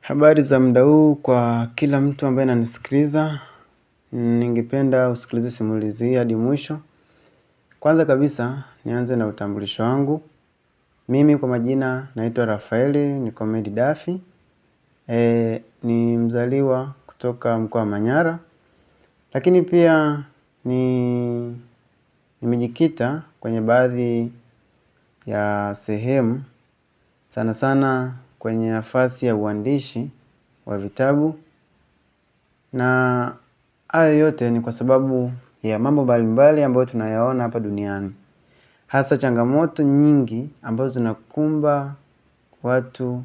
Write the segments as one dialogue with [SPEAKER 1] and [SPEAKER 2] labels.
[SPEAKER 1] Habari za muda huu kwa kila mtu ambaye ananisikiliza. Ningependa usikilize simulizi hii hadi mwisho. Kwanza kabisa nianze na utambulisho wangu. Mimi kwa majina naitwa Rafaeli, ni Comedy Dafi. Ni mzaliwa kutoka mkoa wa Manyara. Lakini pia nimejikita kwenye baadhi ya sehemu sana sana kwenye nafasi ya uandishi wa vitabu, na hayo yote ni kwa sababu ya mambo mbalimbali ambayo tunayaona hapa duniani. Hasa changamoto nyingi ambazo zinakumba watu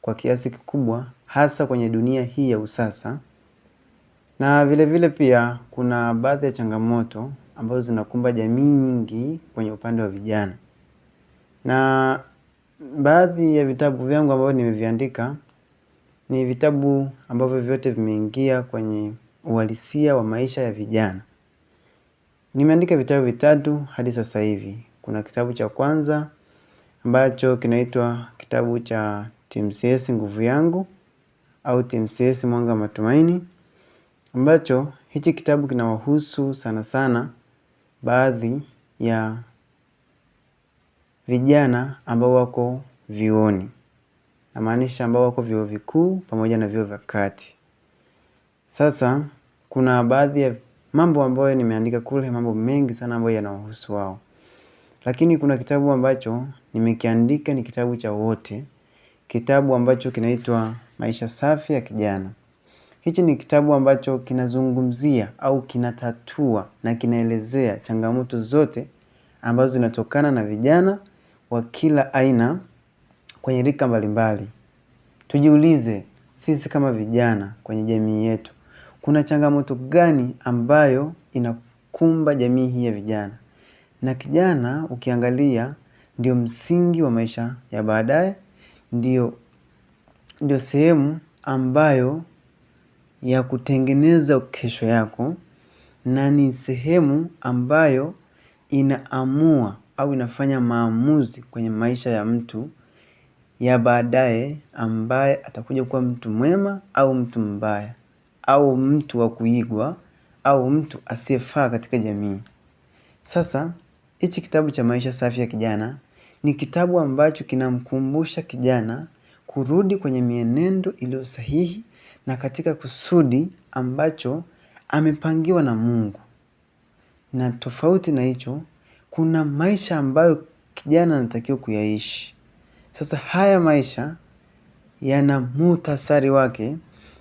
[SPEAKER 1] kwa kiasi kikubwa, hasa kwenye dunia hii ya usasa. Na vile vile pia kuna baadhi ya changamoto ambazo zinakumba jamii nyingi kwenye upande wa vijana. Na baadhi ya vitabu vyangu ambavyo nimeviandika ni vitabu ambavyo vyote vimeingia kwenye uhalisia wa maisha ya vijana. Nimeandika vitabu 3 hadi sasa hivi. Kuna kitabu cha kwanza ambacho kinaitwa kitabu cha Team CS Nguvu Yangu au Team CS Mwanga wa Matumaini, ambacho hichi kitabu kinawahusu sana sana baadhi ya vijana ambao wako vyuoni. Namaanisha ambao wako vyuo vikuu pamoja na vyuo vya kati. Sasa kuna baadhi ya mambo ambayo nimeandika kule, mambo mengi sana ambayo yanawahusu wao. Lakini kuna kitabu ambacho nimekiandika, ni kitabu cha wote. Kitabu ambacho kinaitwa Maisha Safi ya Kijana. Hichi ni kitabu ambacho kinazungumzia au kinatatua na kinaelezea changamoto zote ambazo zinatokana na vijana wa kila aina kwenye rika mbalimbali. Tujiulize sisi kama vijana kwenye jamii yetu, kuna changamoto gani ambayo inakumba jamii hii ya vijana? Na kijana ukiangalia ndio msingi wa maisha ya baadaye, ndio sehemu ambayo ya kutengeneza kesho yako, na ni sehemu ambayo inaamua au inafanya maamuzi kwenye maisha ya mtu ya baadaye, ambaye atakuja kuwa mtu mwema au mtu mbaya, au mtu wa kuigwa au mtu asiyefaa katika jamii. Sasa hichi kitabu cha Maisha Safi ya Kijana ni kitabu ambacho kinamkumbusha kijana kurudi kwenye mienendo iliyo sahihi na katika kusudi ambacho amepangiwa na Mungu. Na tofauti na hicho, kuna maisha ambayo kijana anatakiwa kuyaishi. Sasa haya maisha yana muhtasari wake,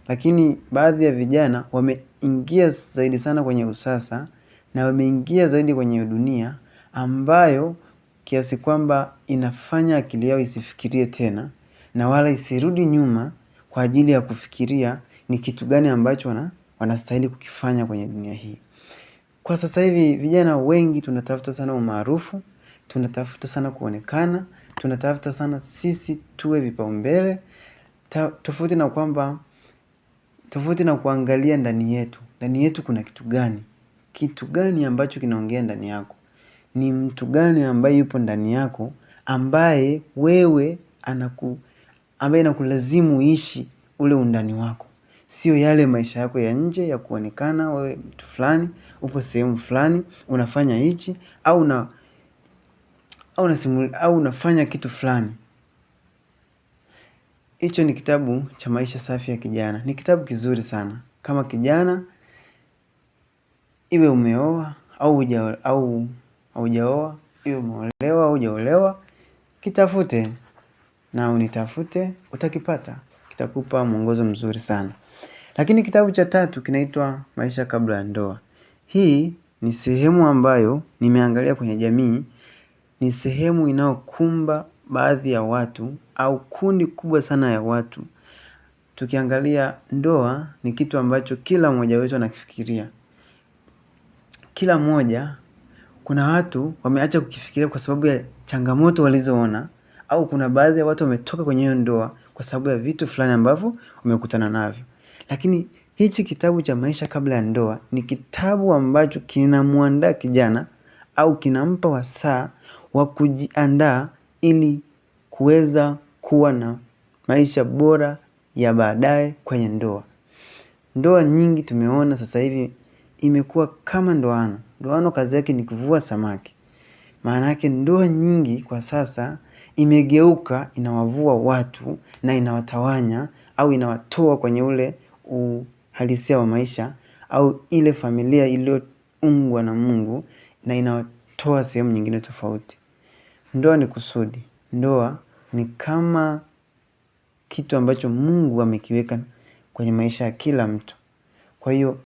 [SPEAKER 1] lakini baadhi ya vijana wameingia zaidi sana kwenye usasa na wameingia zaidi kwenye dunia ambayo kiasi kwamba inafanya akili yao isifikirie tena na wala isirudi nyuma kwa ajili ya kufikiria ni kitu gani ambacho wanastahili kukifanya kwenye dunia hii. Kwa sasa hivi vijana wengi tunatafuta sana umaarufu, tunatafuta sana kuonekana, tunatafuta sana sisi tuwe vipaumbele, tofauti na kuangalia ndani yetu. Ndani yetu kuna kitu gani? Kitu gani ambacho kinaongea ndani yako? Ni mtu gani ambaye yupo ndani yako ambaye wewe ambaye inakulazimu uishi ule undani wako? Sio yale maisha yako ya nje ya kuonekana wewe mtu fulani, upo sehemu fulani, unafanya hichi au unafanya kitu fulani. Hicho ni kitabu cha Maisha Safi ya Kijana. Ni kitabu kizuri sana. Kama kijana, iwe umeoa au hujaoa, iwe umeolewa au hujaolewa, kitafute na unitafute, utakipata. Kitakupa mwongozo mzuri sana. Lakini kitabu cha 3 kinaitwa Maisha Kabla ya Ndoa. Hii ni sehemu ambayo nimeangalia kwenye jamii, ni sehemu inayokumba baadhi ya watu au kundi kubwa sana ya watu. Tukiangalia ndoa ni kitu ambacho kila mmoja wetu anakifikiria. Kila mmoja, kuna watu wameacha kukifikiria kwa sababu ya changamoto walizoona, au kuna baadhi ya watu wametoka kwenye hiyo ndoa kwa sababu ya vitu fulani ambavyo wamekutana navyo. Lakini hichi kitabu cha Maisha Kabla ya Ndoa ni kitabu ambacho kinamuandaa kijana au kinampa wasaa wa kujiandaa ili kuweza kuwa na maisha bora ya baadaye kwenye ndoa. Ndoa nyingi tumeona sasa hivi imekuwa kama ndoano. Ndoano kazi yake ni kuvua samaki. Maana yake ndoa nyingi kwa sasa imegeuka inawavua watu na inawatawanya au inawatoa kwenye ule uhalisia wa maisha au ile familia iliyoungwa na Mungu na inawatoa sehemu nyingine tofauti. Ndoa ni kusudi. Ndoa ni kama kitu ambacho Mungu amekiweka kwenye maisha ya kila mtu. Kwa hiyo